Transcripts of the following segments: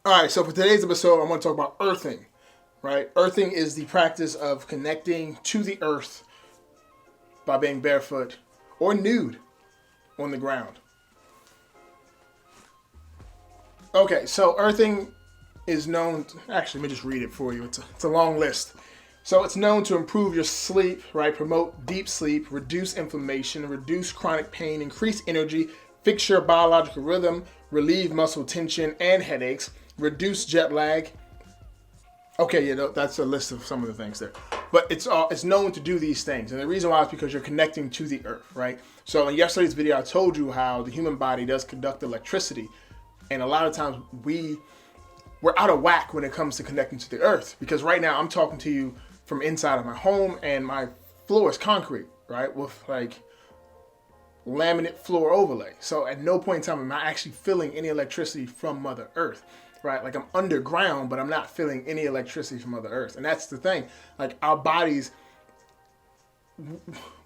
All right, so for today's episode, I'm going to talk about earthing, right? Earthing is the practice of connecting to the earth by being barefoot or nude on the ground. Okay, so earthing is known. Actually, let me just read it for you. It's a long list. So it's known to improve your sleep, right? Promote deep sleep, reduce inflammation, reduce chronic pain, increase energy, fix your biological rhythm, relieve muscle tension and headaches, reduce jet lag. Okay, yeah, that's a list of some of the things there. But it's known to do these things, and the reason why is because you're connecting to the earth, right? So in yesterday's video, I told you how the human body does conduct electricity, and a lot of times we're out of whack when it comes to connecting to the earth. Because right now I'm talking to you from inside of my home, and my floor is concrete, right, with like laminate floor overlay. So at no point in time am I actually feeling any electricity from Mother Earth, right? Like I'm underground, but I'm not feeling any electricity from Mother Earth. And that's the thing. Like our bodies,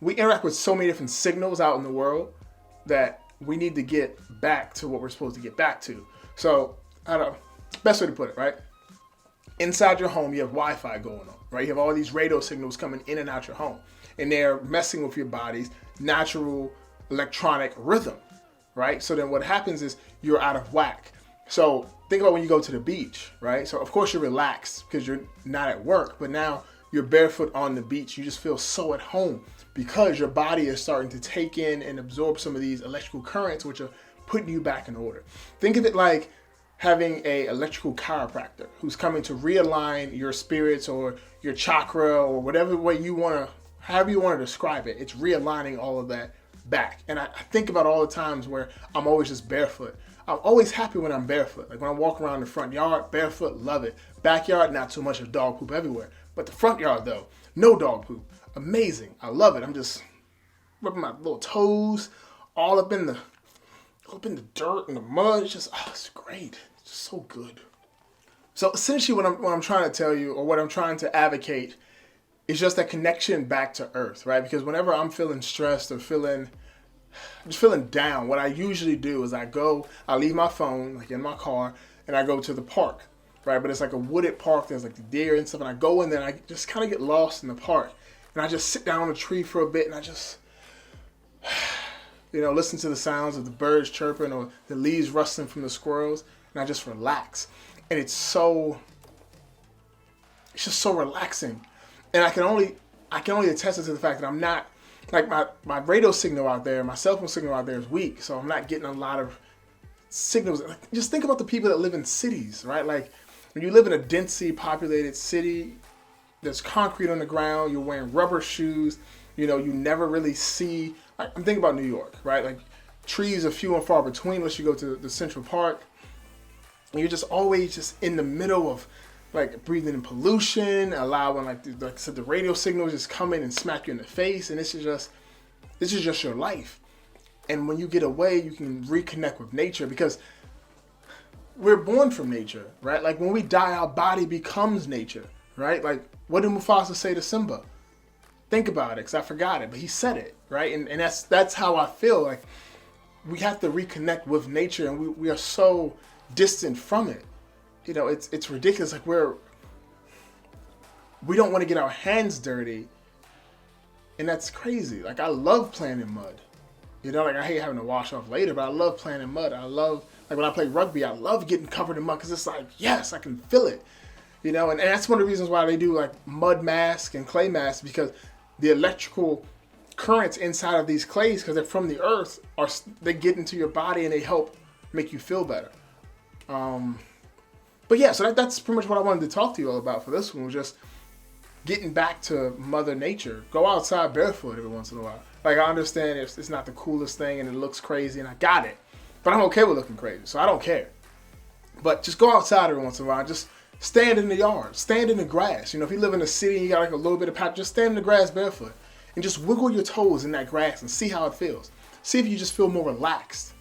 we interact with so many different signals out in the world that we need to get back to what we're supposed to get back to. So I don't know, best way to put it, right? Inside your home, you have Wi-Fi going on, right? You have all these radio signals coming in and out your home, and they're messing with your body's natural electronic rhythm, right? So then what happens is you're out of whack. So think about when you go to the beach, right? So of course you're relaxed because you're not at work, but now you're barefoot on the beach. You just feel so at home because your body is starting to take in and absorb some of these electrical currents, which are putting you back in order. Think of it like having a electrical chiropractor who's coming to realign your spirits or your chakra or whatever way you want to, however you want to describe it. It's realigning all of that back. And I think about all the times where I'm always just barefoot. I'm always happy when I'm barefoot. Like when I walk around the front yard, barefoot, love it. Backyard, not so much of dog poop everywhere. But the front yard though, no dog poop. Amazing. I love it. I'm just rubbing my little toes all up in the dirt and the mud. It's just, it's great. It's just so good. So essentially what I'm trying to tell you, or what I'm trying to advocate, is just that connection back to earth, right? Because whenever I'm feeling stressed or just feeling down, what I usually do is I leave my phone like in my car and I go to the park, right? But it's like a wooded park. There's like the deer and stuff. And I go in there and I just kind of get lost in the park. And I just sit down on a tree for a bit and I just, listen to the sounds of the birds chirping or the leaves rustling from the squirrels. And I just relax. And it's just so relaxing. And I can only attest it to the fact that I'm not, like my radio signal out there, my cell phone signal out there is weak. So I'm not getting a lot of signals. Just think about the people that live in cities, right? Like when you live in a densely populated city, there's concrete on the ground, you're wearing rubber shoes, you never really see, like, I'm thinking about New York, right? Like trees are few and far between unless you go to the Central Park. And you're just always just in the middle of like breathing in like I said, the radio signals just come in and smack you in the face. And this is just your life. And when you get away, you can reconnect with nature because we're born from nature, right? Like when we die, our body becomes nature, right? Like what did Mufasa say to Simba? Think about it, because I forgot it, but he said it, right? And that's how I feel. Like we have to reconnect with nature, and we are so distant from it. It's ridiculous. Like we don't want to get our hands dirty, and that's crazy. Like I love playing in mud. Like I hate having to wash off later, but I love playing in mud. I love, like when I play rugby, I love getting covered in mud because it's like, yes, I can feel it. And that's one of the reasons why they do like mud masks and clay masks, because the electrical currents inside of these clays, because they're from the earth, they get into your body and they help make you feel better. But yeah, so that's pretty much what I wanted to talk to you all about for this one, was just getting back to Mother Nature. Go outside barefoot every once in a while. Like I understand it's not the coolest thing and it looks crazy, and I got it. But I'm okay with looking crazy, so I don't care. But just go outside every once in a while. Just stand in the yard. Stand in the grass. If you live in a city and you got like a little bit of patch, just stand in the grass barefoot. And just wiggle your toes in that grass and see how it feels. See if you just feel more relaxed.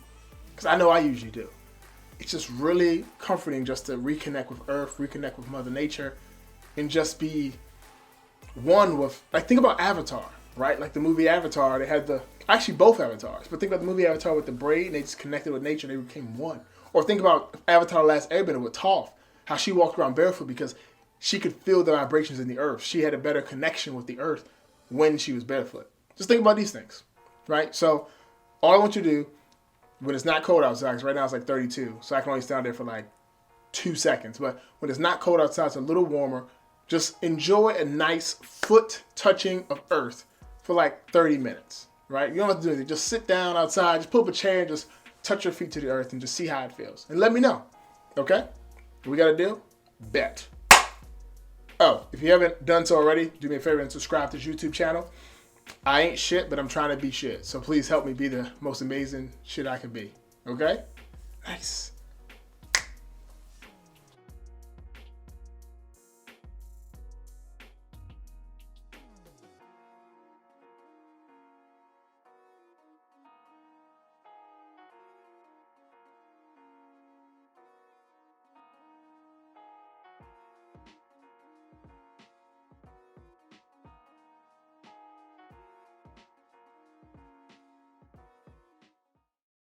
Because I know I usually do. It's just really comforting just to reconnect with Earth, reconnect with Mother Nature, and just be one with, like, think about Avatar, right? Like the movie Avatar, they had actually both Avatars, but think about the movie Avatar with the braid, and they just connected with nature, they became one. Or think about Avatar: The Last Airbender with Toph, how she walked around barefoot because she could feel the vibrations in the earth. She had a better connection with the earth when she was barefoot. Just think about these things, right? So all I want you to do when it's not cold outside, because right now it's like 32, so I can only stand there for like 2 seconds. But when it's not cold outside, it's a little warmer. Just enjoy a nice foot touching of earth for like 30 minutes, right? You don't have to do anything. Just sit down outside, just pull up a chair and just touch your feet to the earth and just see how it feels. And let me know, okay? We got a deal? Bet. Oh, if you haven't done so already, do me a favor and subscribe to this YouTube channel. I ain't shit, but I'm trying to be shit. So please help me be the most amazing shit I can be, okay? Nice.